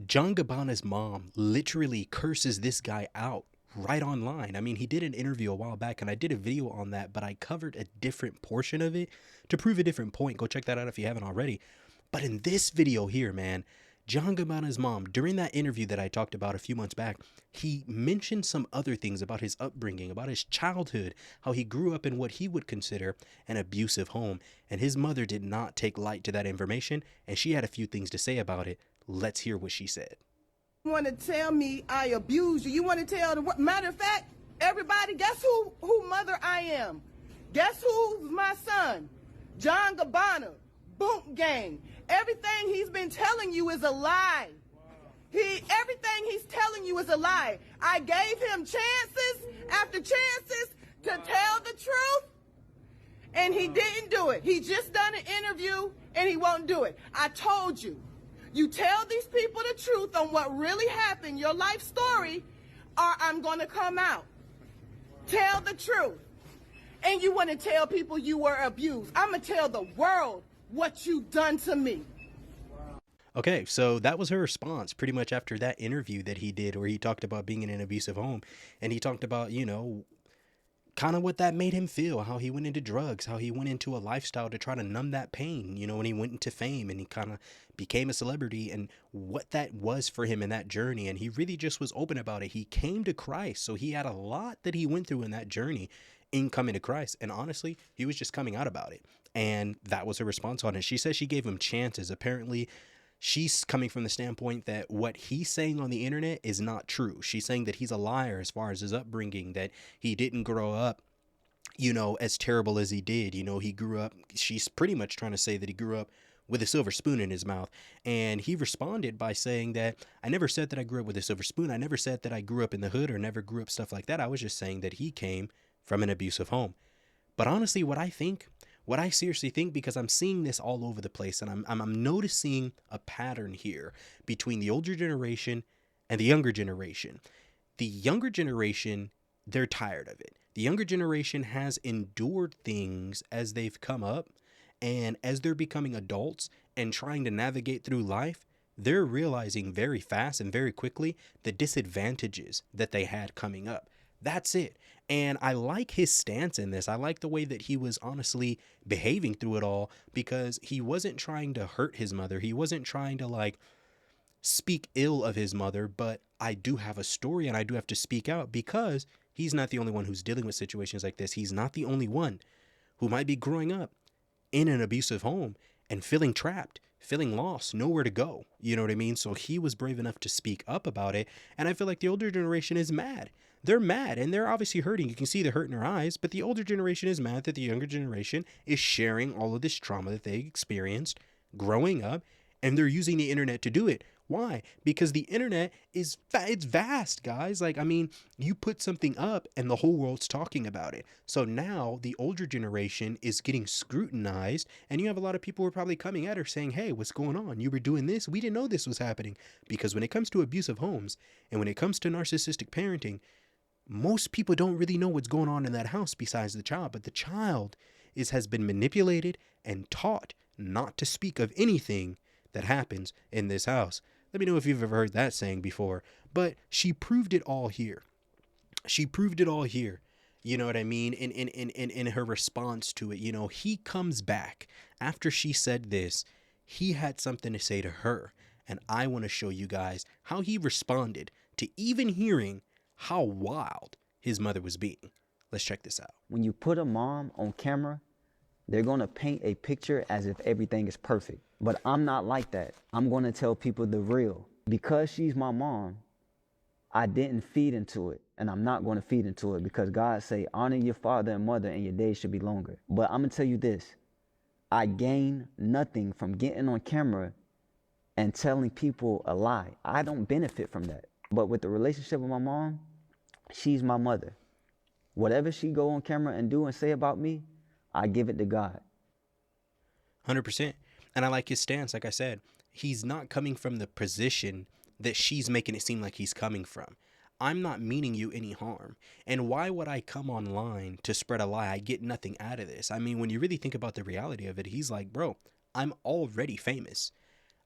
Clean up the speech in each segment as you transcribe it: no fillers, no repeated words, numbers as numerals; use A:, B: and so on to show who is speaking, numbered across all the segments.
A: John Gabbana's mom literally curses this guy out right online. I mean, he did an interview a while back and I did a video on that, but I covered a different portion of it to prove a different point. Go check that out if you haven't already. But in this video here, man, John Gabbana's mom, during that interview that I talked about a few months back, he mentioned some other things about his upbringing, about his childhood, how he grew up in what he would consider an abusive home. And his mother did not take light to that information, and she had a few things to say about it. Let's hear what she said.
B: You want to tell me I abuse you? You want to tell the matter of fact, everybody, guess who mother I am? Guess who's my son? John Gabbana, Boom Gang. Everything he's been telling you is a lie. Everything he's telling you is a lie. I gave him chances after chances to tell the truth, and he didn't do it. He just done an interview, and he won't do it. I told you. You tell these people the truth on what really happened, your life story, or I'm going to come out. Tell the truth. And you want to tell people you were abused. I'm going to tell the world what you done to me.
A: Okay, so that was her response pretty much after that interview that he did where he talked about being in an abusive home. And he talked about, kind of what that made him feel, how he went into drugs, how he went into a lifestyle to try to numb that pain, when he went into fame and he kind of became a celebrity and what that was for him in that journey. And he really just was open about it. He came to Christ. So he had a lot that he went through in that journey in coming to Christ. And honestly, he was just coming out about it. And that was her response on it. She says she gave him chances. Apparently, she's coming from the standpoint that what he's saying on the internet is not true. She's saying that he's a liar as far as his upbringing, that he didn't grow up, as terrible as he did. He grew up, she's pretty much trying to say that he grew up with a silver spoon in his mouth. And he responded by saying that I never said that I grew up with a silver spoon. I never said that I grew up in the hood or never grew up stuff like that. I was just saying that he came from an abusive home. But honestly, what I seriously think, because I'm seeing this all over the place, and I'm noticing a pattern here between the older generation and the younger generation. The younger generation, they're tired of it. The younger generation has endured things as they've come up, and as they're becoming adults and trying to navigate through life, they're realizing very fast and very quickly the disadvantages that they had coming up. That's it. And I like his stance in this. I like the way that he was honestly behaving through it all, because he wasn't trying to hurt his mother. He wasn't trying to speak ill of his mother, but I do have a story and I do have to speak out, because he's not the only one who's dealing with situations like this. He's not the only one who might be growing up in an abusive home and feeling trapped, feeling lost, nowhere to go. You know what I mean? So he was brave enough to speak up about it. And I feel like the older generation is mad. They're mad and they're obviously hurting. You can see the hurt in their eyes, but the older generation is mad that the younger generation is sharing all of this trauma that they experienced growing up, and they're using the internet to do it. Why? Because the internet it's vast, guys. You put something up and the whole world's talking about it. So now the older generation is getting scrutinized, and you have a lot of people who are probably coming at her saying, hey, what's going on? You were doing this. We didn't know this was happening. Because when it comes to abusive homes and when it comes to narcissistic parenting, most people don't really know what's going on in that house besides the child. But the child has been manipulated and taught not to speak of anything that happens in this house. Let me know if you've ever heard that saying before. But she proved it all here. She proved it all here. You know what I mean? In her response to it, he comes back after she said this. He had something to say to her. And I want to show you guys how he responded to even hearing how wild his mother was being. Let's check this out.
C: When you put a mom on camera, they're going to paint a picture as if everything is perfect. But I'm not like that. I'm going to tell people the real. Because she's my mom, I didn't feed into it. And I'm not going to feed into it, because God say, honor your father and mother and your days should be longer. But I'm going to tell you this. I gain nothing from getting on camera and telling people a lie. I don't benefit from that. But with the relationship with my mom, she's my mother. Whatever she go on camera and do and say about me, I give it to God.
A: 100%. And I like his stance. Like I said, he's not coming from the position that she's making it seem like he's coming from. I'm not meaning you any harm. And why would I come online to spread a lie? I get nothing out of this. I mean, when you really think about the reality of it, he's like, bro, I'm already famous.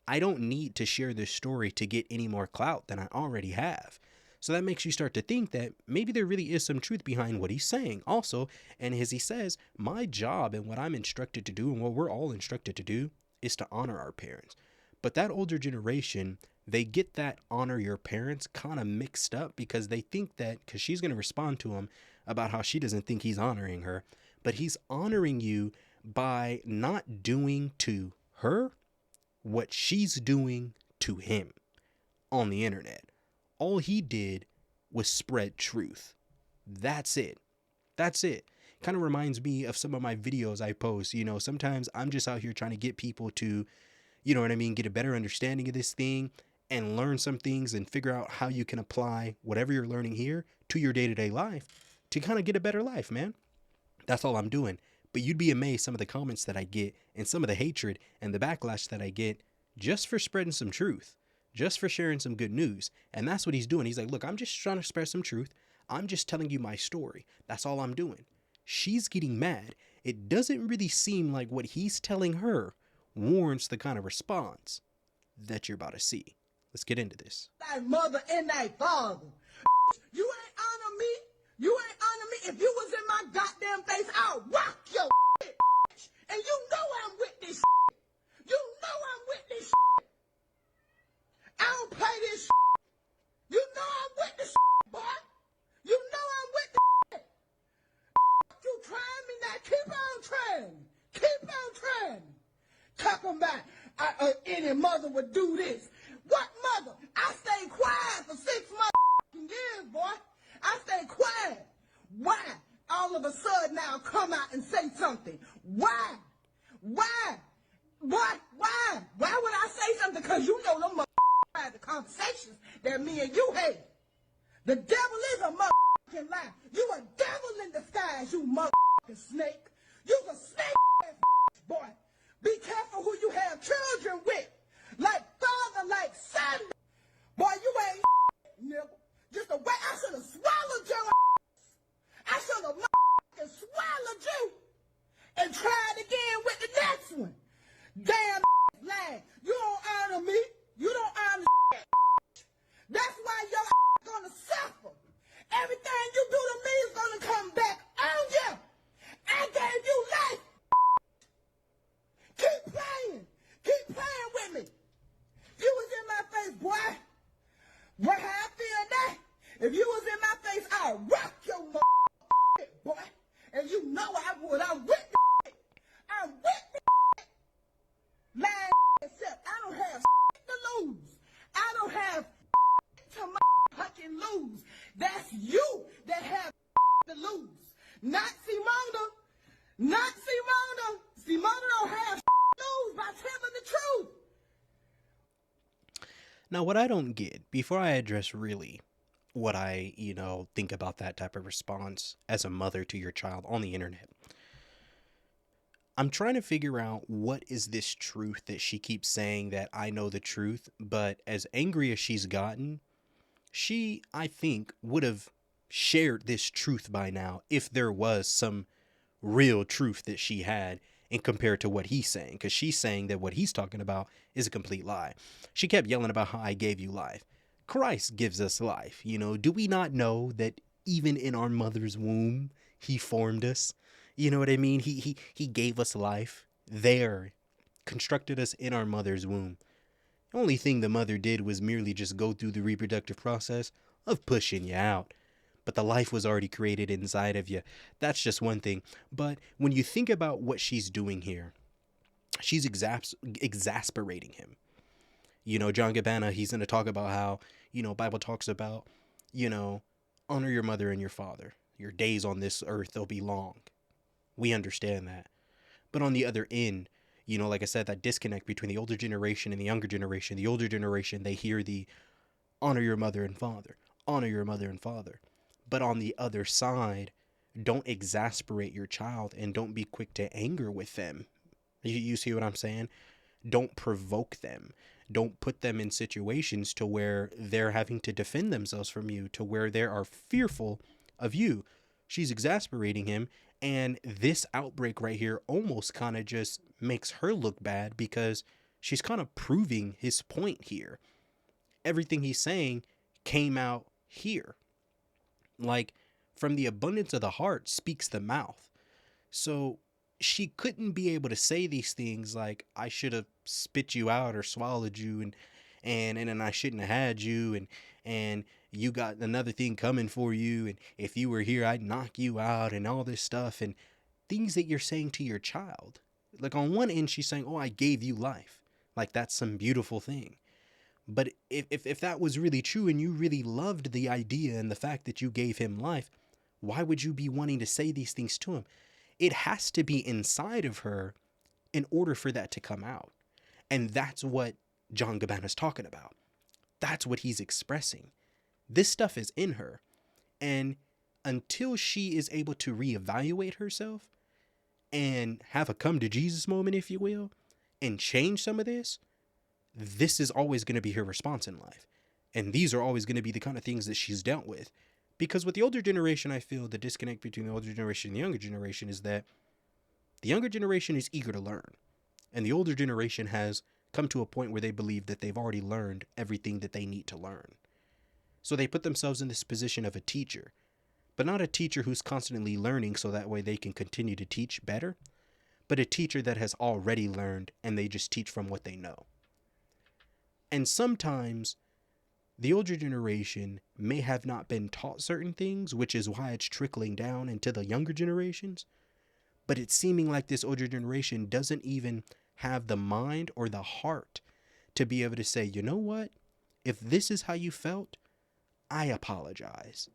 A: I don't need to share this story to get any more clout than I already have. So that makes you start to think that maybe there really is some truth behind what he's saying. Also, and as he says, my job and what I'm instructed to do and what we're all instructed to do is to honor our parents. But that older generation, they get that honor your parents kind of mixed up because they think that because she's going to respond to him about how she doesn't think he's honoring her, but he's honoring you by not doing to her what she's doing to him on the internet. All he did was spread truth. That's it. That's it. Kind of reminds me of some of my videos I post. You know, sometimes I'm just out here trying to get people to, you know what I mean, get a better understanding of this thing and learn some things and figure out how you can apply whatever you're learning here to your day-to-day life to kind of get a better life, man. That's all I'm doing. But you'd be amazed some of the comments that I get and some of the hatred and the backlash that I get just for spreading some truth, just for sharing some good news. And that's what he's doing. He's like, look, I'm just trying to spread some truth. I'm just telling you my story. That's all I'm doing. She's getting mad. It doesn't really seem like what he's telling her warrants the kind of response that you're about to see. Let's get into this.
B: Thy mother and thy father. You ain't honor me. You ain't honor me. If you was in my goddamn face, I'll rock your shit. And you know I'm with this shit. You know I'm with this shit. I don't play this shit. You know I'm with this shit, boy. You know I'm with this shit. You trying me now. Keep on trying. Keep on trying. Talking about any mother would do this. What mother? I stayed quiet for 6 years, boy. I stayed quiet. Why? All of a sudden now come out and say something. Why? Why? What? Why? Why would I say something? Because you know them had the conversations that me and you had. The devil is a motherfucking lie. You a devil in disguise, you motherfucking snake. You a snake ass boy. Be careful who you have children with. Like father, like son. Boy, you ain't nigga. Just the way I should have swallowed your ass. I should have motherfucking swallowed you. And tried again with the next one. Damn lie. You don't honor me. You don't honor That's why your ass gonna suffer. Everything you do to me is gonna come back on you. I gave you life. Keep playing. Keep playing with me. If you was in my face, boy, what how I feel now? If you was in my face, I'll rock your motherfucking boy. And you know I would. I'm with the shit. I'm with the shit. Lying except I don't have shit to lose. I don't have to motherfucking lose. That's you that have to lose. Not Simona. Not Simona. Simona don't have to lose by telling the truth.
A: Now, what I don't get, before I address really what I, think about that type of response as a mother to your child on the internet, I'm trying to figure out what is this truth that she keeps saying that I know the truth, but as angry as she's gotten, she, I think, would have shared this truth by now if there was some real truth that she had and compared to what he's saying, because she's saying that what he's talking about is a complete lie. She kept yelling about how I gave you life. Christ gives us life. Do we not know that even in our mother's womb, he formed us? You know what I mean? He gave us life there, constructed us in our mother's womb. The only thing the mother did was merely just go through the reproductive process of pushing you out. But the life was already created inside of you. That's just one thing. But when you think about what she's doing here, she's exasperating him. John Gabbana, he's going to talk about how, Bible talks about, honor your mother and your father. Your days on this earth, they'll be long. We understand that. But on the other end, like I said, that disconnect between the older generation and the younger generation. The older generation, they hear the honor your mother and father. Honor your mother and father. But on the other side, don't exasperate your child and don't be quick to anger with them. You see what I'm saying? Don't provoke them. Don't put them in situations to where they're having to defend themselves from you, to where they are fearful of you. She's exasperating him. And this outbreak right here almost kind of just makes her look bad because she's kind of proving his point here. Everything he's saying came out here. Like, from the abundance of the heart speaks the mouth. So she couldn't be able to say these things like, I should have spit you out or swallowed you, and then I shouldn't have had you, and you got another thing coming for you, and if you were here I'd knock you out, and all this stuff, and things that you're saying to your child. Like, on one end she's saying, oh, I gave you life, like that's some beautiful thing. But if that was really true and you really loved the idea and the fact that you gave him life, why would you be wanting to say these things to him? It has to be inside of her in order for that to come out. And that's what John Gabbana's talking about. That's what he's expressing. This stuff is in her. And until she is able to reevaluate herself and have a come to Jesus moment, if you will, and change some of this is always going to be her response in life. And these are always going to be the kind of things that she's dealt with. Because with the older generation, I feel the disconnect between the older generation and the younger generation is that the younger generation is eager to learn. And the older generation has come to a point where they believe that they've already learned everything that they need to learn. So they put themselves in this position of a teacher, but not a teacher who's constantly learning so that way they can continue to teach better, but a teacher that has already learned and they just teach from what they know. And sometimes the older generation may have not been taught certain things, which is why it's trickling down into the younger generations. But it's seeming like this older generation doesn't even have the mind or the heart to be able to say, you know what? If this is how you felt, I apologize.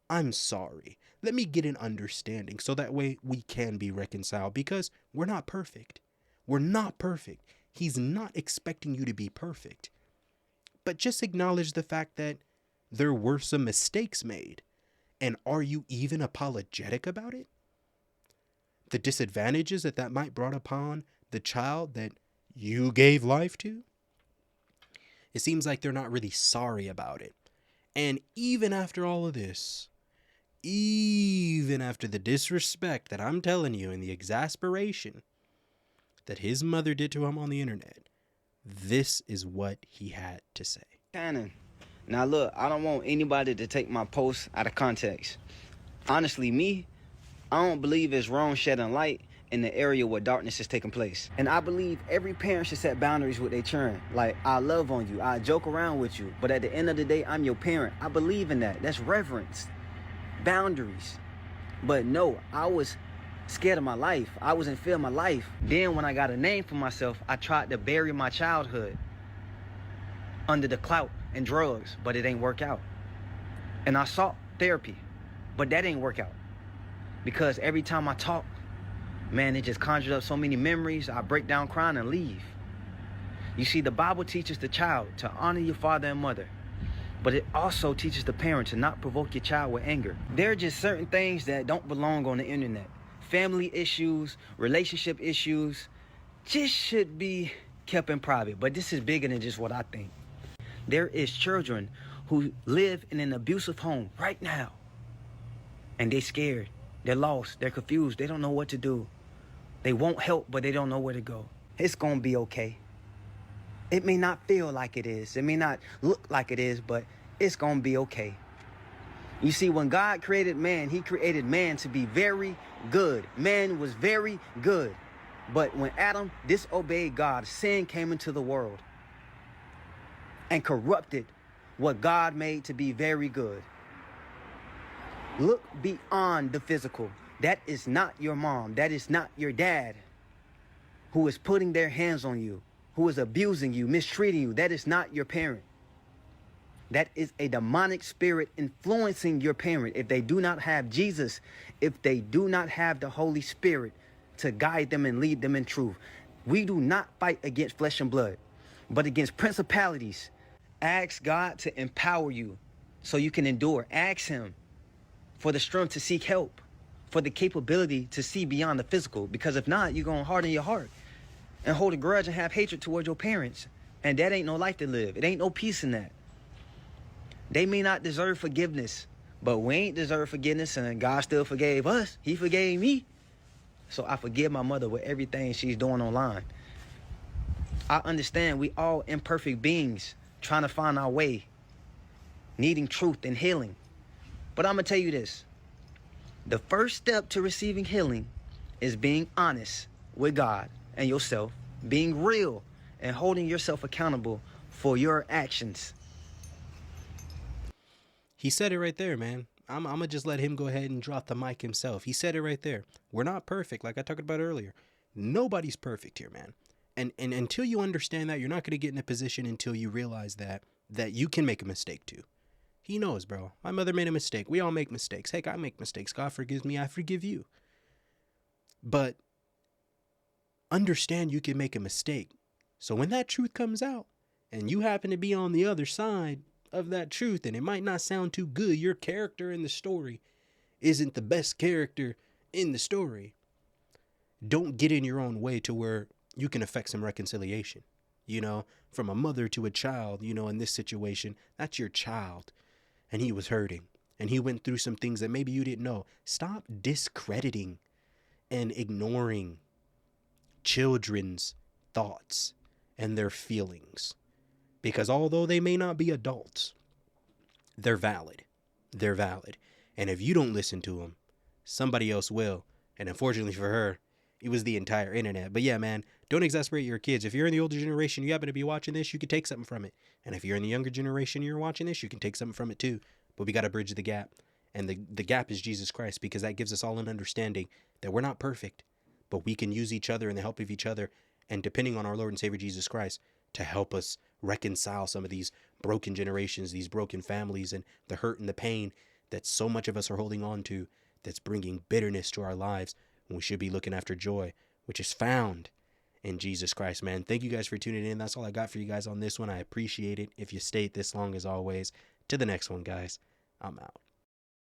A: I'm sorry. Let me get an understanding so that way we can be reconciled, because we're not perfect. We're not perfect. He's not expecting you to be perfect. But just acknowledge the fact that there were some mistakes made. And are you even apologetic about it? The disadvantages that might brought upon the child that you gave life to? It seems like they're not really sorry about it. And even after all of this, even after the disrespect that I'm telling you and the exasperation that his mother did to him on the internet, this is what he had to say.
C: Cannon. Now look, I don't want anybody to take my post out of context. Honestly, I don't believe it's wrong shedding light in the area where darkness is taking place. And I believe every parent should set boundaries with their children. Like, I love on you, I joke around with you, but at the end of the day, I'm your parent. I believe in that. That's reverence. Boundaries. But no, I was scared of my life. I was in fear of my life. Then when I got a name for myself, I tried to bury my childhood under the clout and drugs, but it ain't work out. And I sought therapy, but that ain't work out. Because every time I talk, man, it just conjured up so many memories. I break down crying and leave. You see, the Bible teaches the child to honor your father and mother, but it also teaches the parent to not provoke your child with anger. There are just certain things that don't belong on the internet. Family issues, relationship issues, just should be kept in private. But this is bigger than just what I think. There is children who live in an abusive home right now, and they're scared, they're lost, they're confused, they don't know what to do. They want help, but they don't know where to go. It's gonna be okay. It may not feel like it is, it may not look like it is, but it's gonna be okay. You see, when God created man, he created man to be very good. Man was very good. But when Adam disobeyed God, sin came into the world and corrupted what God made to be very good. Look beyond the physical. That is not your mom. That is not your dad who is putting their hands on you, who is abusing you, mistreating you. That is not your parent. That is a demonic spirit influencing your parent. If they do not have Jesus, if they do not have the Holy Spirit to guide them and lead them in truth. We do not fight against flesh and blood, but against principalities. Ask God to empower you so you can endure. Ask him for the strength to seek help, for the capability to see beyond the physical. Because if not, you're going to harden your heart and hold a grudge and have hatred towards your parents. And that ain't no life to live. It ain't no peace in that. They may not deserve forgiveness, but we ain't deserve forgiveness, and God still forgave us. He forgave me. So I forgive my mother with everything she's doing online. I understand we all imperfect beings trying to find our way, needing truth and healing. But I'm going to tell you this. The first step to receiving healing is being honest with God and yourself, being real, and holding yourself accountable for your actions.
A: He said it right there, man. I'm gonna just let him go ahead and drop the mic himself. He said it right there. We're not perfect, like I talked about earlier. Nobody's perfect here, man. And until you understand that, you're not gonna get in a position until you realize that you can make a mistake too. He knows, bro. My mother made a mistake. We all make mistakes. Heck, I make mistakes. God forgives me. I forgive you. But understand you can make a mistake. So when that truth comes out and you happen to be on the other side of that truth and it might not sound too good, your character in the story isn't the best character in the story, don't get in your own way to where you can affect some reconciliation. You know, from a mother to a child, you know, in this situation, that's your child. And he was hurting. And he went through some things that maybe you didn't know. Stop discrediting and ignoring children's thoughts and their feelings. Because although they may not be adults, they're valid. They're valid. And if you don't listen to them, somebody else will. And unfortunately for her, it was the entire internet. But yeah, man, don't exasperate your kids. If you're in the older generation, you happen to be watching this, you can take something from it. And if you're in the younger generation, you're watching this, you can take something from it too. But we got to bridge the gap. And the gap is Jesus Christ, because that gives us all an understanding that we're not perfect, but we can use each other and the help of each other, and depending on our Lord and Savior Jesus Christ, to help us reconcile some of these broken generations, these broken families, and the hurt and the pain that so much of us are holding on to, that's bringing bitterness to our lives when we should be looking after joy, which is found in Jesus Christ, man. Thank you guys for tuning in. That's all I got for you guys on this one. I appreciate it. If you stayed this long, as always. To the next one, guys. I'm out.